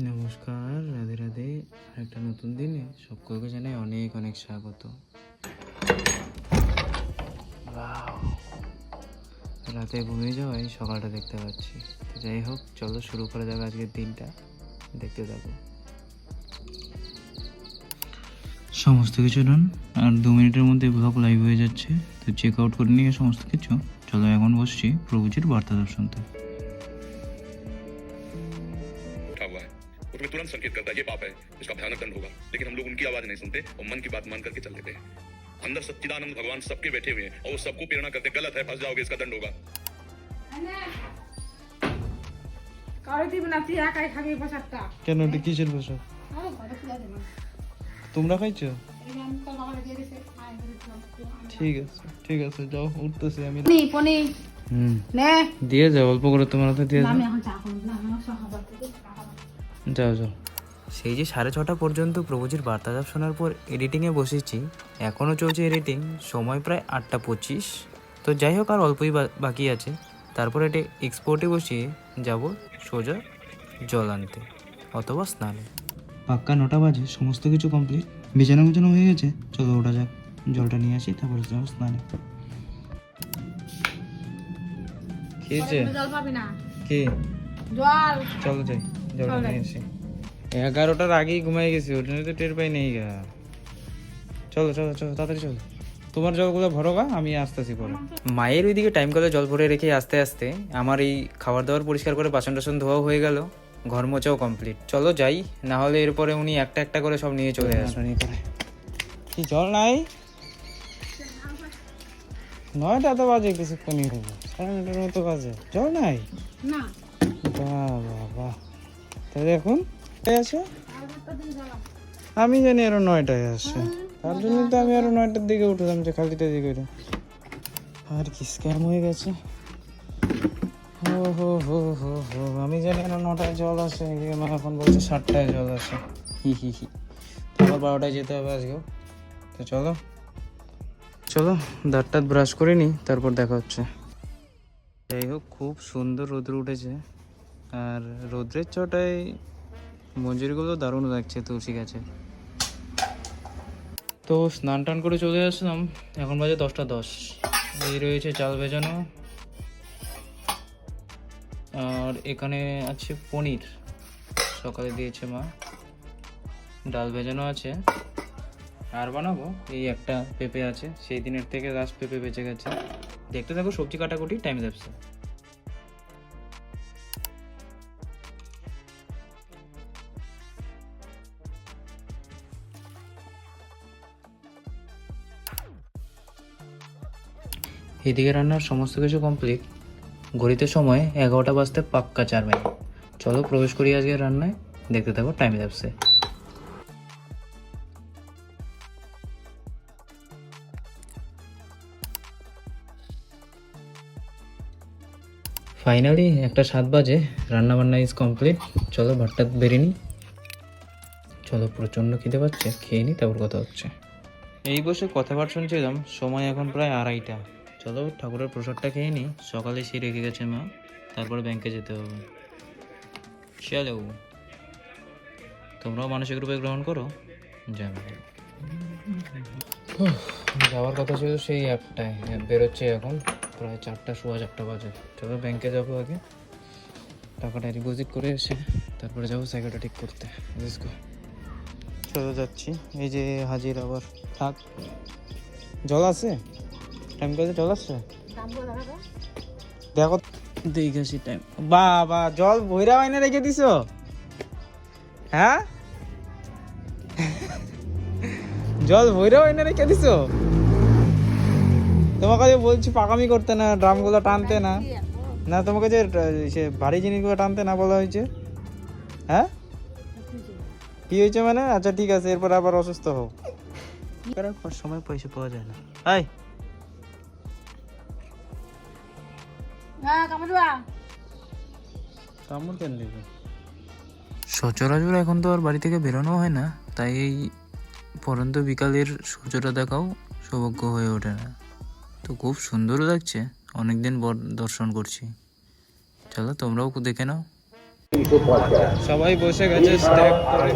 নমস্কার, রাধে রাধে। একটা নতুন দিনে সকলকে জানাই অনেক অনেক স্বাগত। Wow! রাতে ঘুমিয়ে যাওয়ায় সকালটা দেখতে পাচ্ছি। তো যাই হোক, চলো শুরু করা যাবে আজকের দিনটা। দেখতে থাকো। সমস্ত কিছু ডান, আর 2 মিনিটের মধ্যে ব্লগ লাইভ হয়ে যাচ্ছে। তো চেক আউট করে নিয়ে সমস্ত কিছু, চলো এখন বসছি প্রভুজির বার্তা শুনতে। हुआ है वो तुम्हें तुरंत संकेत करता है ये पाप है, इसका भयानक दंड होगा। लेकिन हम लोग उनकी आवाज नहीं सुनते और मन की बात मान करके चल देते हैं। अंदर सच्चिदानंद भगवान सबके बैठे हुए हैं और वो सबको प्रेरणा करते गलत है, फंस जाओगे, इसका दंड होगा। কেন এটা কিসের ভাষা? তোমরা খাইছো? ঠিক আছে ঠিক আছে, যাও, উঠতেছি আমি। দিয়ে যাও, অল্প করে তোমার হাতে দিয়ে যাও। যাও যাও। সেই যে 6:30 পর্যন্ত প্রভুজির বার্তালাপ শোনার পর এডিটিংয়ে বসেছি। এখনও চলছে এডিটিং, সময় প্রায় 8:25। তো যাই হোক, আর অল্পই বাকি আছে। তারপর এটা এক্সপোর্টে বসিয়ে যাব সোজা জল আনতে অথবা স্নানে। পাক্কা 9টা বাজে, সমস্ত কিছু কমপ্লিট, বিছানা গুছানো হয়ে গেছে। চলো ওটা যাক, জলটা নিয়ে আসি, তারপর যাবো স্নানে। খেয়েছে কি? চলো যাই, জলটা নিয়ে আসি। 11টার আগেই ঘুমাই গেছি, ওটা তো টের পাই নেই গা। চলো চলো চলো, তাড়াতাড়ি চলো। তোমার জলগুলো ভরো গা, আমি আসতেছি পরে। মায়ের ওইদিকে টাইম কলে জল ভরে রেখে আস্তে আস্তে আমার এই খাবার দাবার পরিষ্কার করে বাসন টাসন ধোয়া হয়ে গেল, ঘর মোছাও কমপ্লিট। চলো যাই, না হলে এরপরে উনি একটা একটা করে সব নিয়ে চলে আসবেন। কি জল নাই? 9টা তো বাজে, কিছুক্ষণই হবো, 9:30 মতো বাজে, জল নাই না। বাহ বাহ বাহ, তাই দেখুন আছে। আমি জানি আরো 9টায় আসে, তার জন্য তো আমি আরো 9টার দিকে উঠলাম, যে খালিটার দিকে। আর কি স্ক্যাম হয়ে গেছে। হো হো হো হো হো, আমি জানি আরো 9টায় জল আসে, আমার এখন বলছে 7টায় জল আসে। হি হি হি, আবার 12টায় যেতে হবে আজকেও। তো চলো চলো, দাঁতটা ব্রাশ করে নিই, তারপর দেখা হচ্ছে। যাই হোক, খুব সুন্দর রোদ্র উঠেছে, আর রোদ্রের চটায় মঞ্জুরিগুলো দারুণ লাগছে তুলসী গাছে। তো স্নান টান করে চলে আসলাম, এখন বাজে 10টা 10। এই রয়েছে চাল ভেজানো, আর এখানে আছে পনির, সকালে দিয়েছে মা। ডাল ভেজানো আছে, আর বানাবো এই একটা পেঁপে আছে, সেই দিনের থেকে লাস্ট পেঁপে বেঁচে গেছে। দেখতে থাকো, সবজি কাটাকুটি টাইম লাগছে। এদিকে রান্নার সমস্ত কিছু কমপ্লিট, ঘড়িতে সময় 11টা বাজতে পাক্কা 4 মিনিট। চলো প্রবেশ করি আজকে রান্নায়, দেখতে থাকো টাইম ল্যাপসে। ফাইনালি 1:07 বাজে, রান্না বান্না ইজ কমপ্লিট। চলো ভাতটা বেরিয়ে নিই। চলো, প্রচণ্ড খিদে পাচ্ছে, খেয়ে নিই, তারপর কথা হচ্ছে। এই বসে কথাবার্তা শুনছিলাম, সময় এখন প্রায় 2:30। চলো ঠাকুরের প্রসাদটা খেয়ে নিই, সকালে সে রেখে গেছে মা, তারপরে ব্যাংকে যেতে হবে। চলো, তোমরাও মানসিক রূপে গ্রহণ করো। জয় মা। যাওয়ার কথা ছিল সেই 1টায়, বেরোচ্ছে এখন প্রায় 4টা, 4:15 বাজে। চলো ব্যাংকে যাবো আগে, টাকাটা ডিপোজিট করে এসে তারপরে যাবো সাইকেলটা ঠিক করতে। চলো যাচ্ছি, এই যে হাজির আবার। থাক, জল আছে? টাইম কাজে জল আসছে? দেখো দেখেছি টাইম। বাবা, জল ভৈরা বাইনে রেখে দিছো? হ্যাঁ, জল ভৈরা বাইনে রেখে দিছো? তোমাকে যে বলছি পাকামি করতে না, ড্রামগুলো টানতে না। না, তোমাকে যে সে ভারী জিনিসগুলো টানতে না বলা হয়েছে? হ্যাঁ, কি হয়েছে মানে? আচ্ছা ঠিক আছে, এরপর আবার অসুস্থ হও। সময় পয়সা পাওয়া যায় না। হাই, কামড় কেন দেবে? সচরাচর এখন তো আর বাড়ি থেকে বেরোনো হয় না, তাই এই পরন্ত বিকালের সূর্যটা দেখাও সৌভাগ্য হয়ে ওঠে না। তো খুব সুন্দর লাগছে, অনেকদিন পর দর্শন করছি। চলো তোমরাও দেখে নাও। সবাই বসে গেছে স্ট্যাক করে।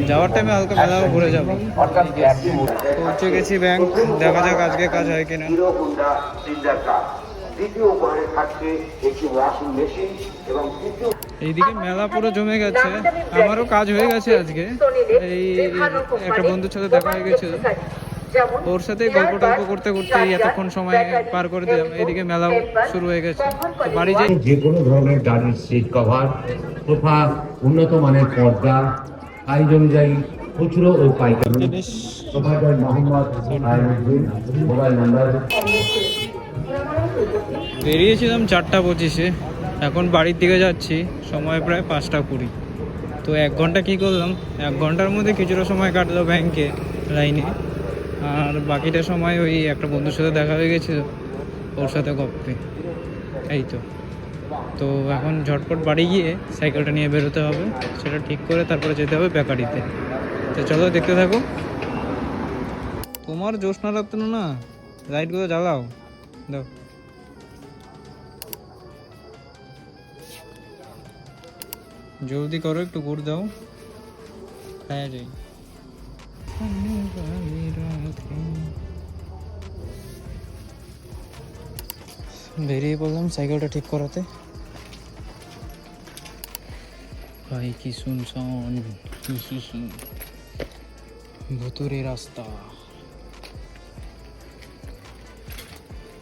যাওয়ার টাইমে হালকা মেলাও ঘুরে যাবো। পৌঁছে গেছি ব্যাংক, দেখা যাক আজকে কাজ হয় কিনা। এইদিকে মেলা পুরো জমে গেছে, আমারও কাজ হয়ে গেছে আজকে। এই একটা বন্ধুর সাথে দেখা হয়ে গেছিল, ওর সাথে গল্প টল্প করতে করতে এতক্ষণ সময় পার করে দিলাম। এইদিকে মেলাও শুরু হয়ে গেছে, তো বাড়ি যাই। যে কোনো ধরনের গাড়ির সিট কভার, সোফা, উন্নত মানের পর্দা, সাইজ অনুযায়ী খুচরো ও পাইকারি। Provider Mohammad Ainuddin, mobile number. বেরিয়েছিলাম 4:25-এ, এখন বাড়ির দিকে যাচ্ছি, সময় প্রায় 5:20। তো 1 ঘন্টা কী করলাম, 1 ঘন্টার মধ্যে কিছুটা সময় কাটলো ব্যাংকে লাইনে, আর বাকিটা সময় ওই একটা বন্ধুর সাথে দেখা হয়ে গেছিলো, ওর সাথে গপ্পে। এই তো এখন ঝটপট বাড়ি গিয়ে সাইকেলটা নিয়ে বেরোতে হবে, সেটা ঠিক করে তারপরে যেতে হবে বেকারিতে। তো চলো দেখতে থাকো। তোমার জ্যোৎস্না রাত্র না, লাইটগুলো জ্বালাও দাও। জলদি করো, একটু গুড় দাও, খাওয়া যাই। বেরিয়ে পড়লাম সাইকেলটা ঠিক করাতে। ভাই কি শুনছন, ভুতুরে রাস্তা,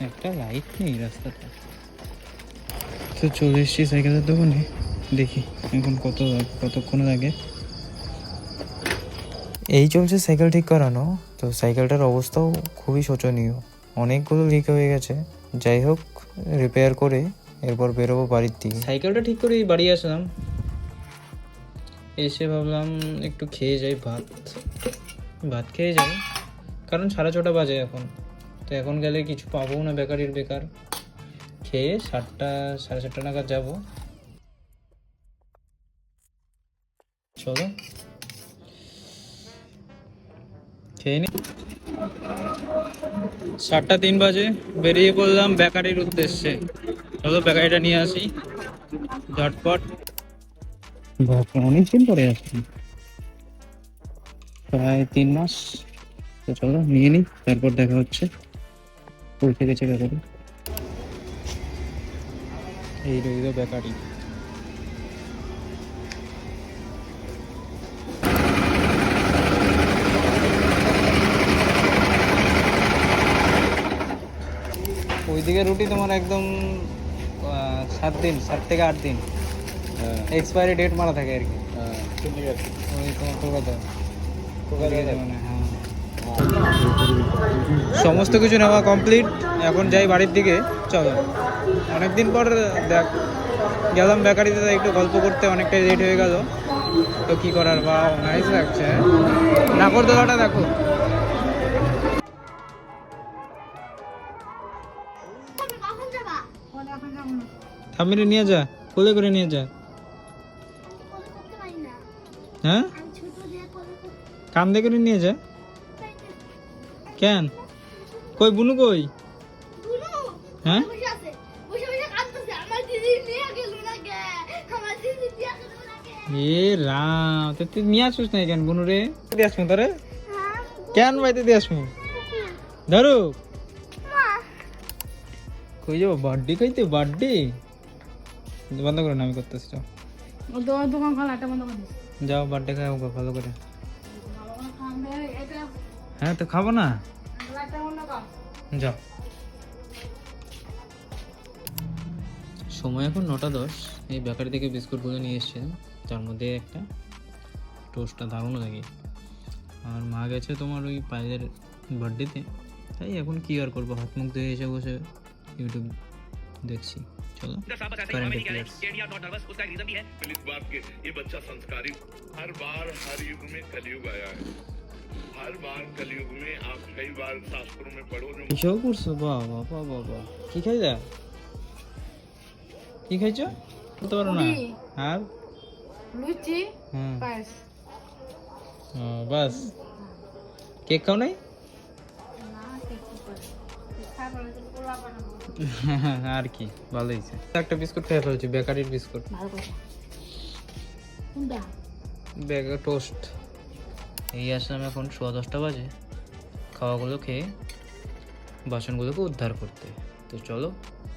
একটা লাইট নেই রাস্তাটা। তো চলে এসছি সাইকেলের দোকানে, দেখি এখন কতক্ষণ লাগে। এই চলছে সাইকেল ঠিক করানো। তো সাইকেলটার অবস্থাও খুবই শোচনীয়, অনেকগুলো লিক হয়ে গেছে। যাই হোক, রিপেয়ার করে এরপর বেরোবো বাড়ির দিকে। সাইকেলটা ঠিক করে বাড়ি আসলাম, এসে ভাবলাম একটু খেয়ে যাই, ভাত খেয়ে যাই, কারণ 6:30 বাজে এখন। তো এখন গেলে কিছু পাবো না, বেকারির বেকার। খেয়ে 7:30 নাগাদ যাবো। চলো খেয়ে নি। 7:03 বাজে, বেরিয়ে পড়লাম বেকারির উদ্দেশ্যে। চলো বেকারিটা নিয়ে আসি ঝটপট। অনেকদিন পরে আসছি, প্রায় 3 মাস। তো চলো নিয়ে নিই, তারপর দেখা হচ্ছে। পৌঁছে গেছে বেকারি, এই রইল বেকারি। ওইদিকে রুটি তোমার একদম 7 দিন, 7 থেকে 8 দিন এক্সপায়ারি ডেট মারা থাকে আর কি। ওই তোমার কলকাতা মানে, হ্যাঁ। সমস্ত কিছু নেওয়া কমপ্লিট, এখন যাই বাড়ির দিকে। চলো, অনেকদিন পর গেলাম বেকারিতে, তাই একটু গল্প করতে অনেকটাই লেট হয়ে গেল। তো কি করার, বা নাইস লাগছে। নাগরদোলাটা দেখো, থামিরে নিয়ে যা, কোলে করে নিয়ে যা। হ্যাঁ, কান্দে করে নিয়ে যা। কেন, কই বুনু কই? হ্যাঁ, এ রাম, তুই নিয়ে আসিস না কেন বুনু রে? দিয়ে আসবো তোরে, কেন বাইতে দিয়ে আসবো? ধরো কই যাবো, বার্থডে খাইতে? বার্থডে বন্ধ করো না, আমি করতেছি। যাও বার্থডে খাও ভালো করে। হ্যাঁ তো খাবো না, যাও। সময় এখন 9:10। এই বেকারি থেকে বিস্কুটগুলো নিয়ে এসেছিলাম, তার মধ্যে একটা টোস্টটা দারুণ লাগে। আর মা গেছে তোমার ওই পায়েলের বার্থডেতে, তাই এখন কি আর করবো, হাত মুখ ধুয়ে এসে বসে ইউটিউব দেখছি। चलो करंट अफेयर्स। इस बात के ये बच्चा संस्कारी, हर बार हर युग में कलयुग आया है, हर बार कलयुग में आप कई बार शास्त्रों में पढ़ो जो কিসব করছো? বাবা বাবা বাবা, কি খাইলা? কি খাইছো বলতে পারো না? আর লুচি, পায়েস। বাস, কেক খাও নাই? আর কি ভালো হয়েছে। একটা বিস্কুট খেয়ে ফেলছি, বেকারির বিস্কুট, টোস্ট। এই আসলাম এখন 10:15 বাজে, খাওয়াগুলো খেয়ে বাসনগুলোকে উদ্ধার করতে। তো চলো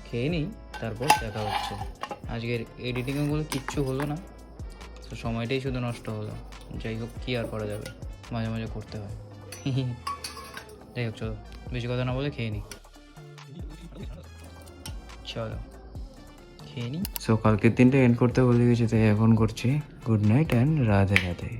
খেয়ে নিই, তারপর দেখা হচ্ছে। আজকের এডিটিংগুলো কিচ্ছু হলো না, তো সময়টাই শুধু নষ্ট হলো। যাই হোক, কী আর করা যাবে, মাঝে মাঝে করতে হয়। যাই হোক, চলো বেশি কথা না বলে খেয়ে নিই। চলো খেয়ে নিই। সো কালকের দিনটা এন্ড করতে বলে গেছি, তাই এখন করছি good night and Radhe Radhe.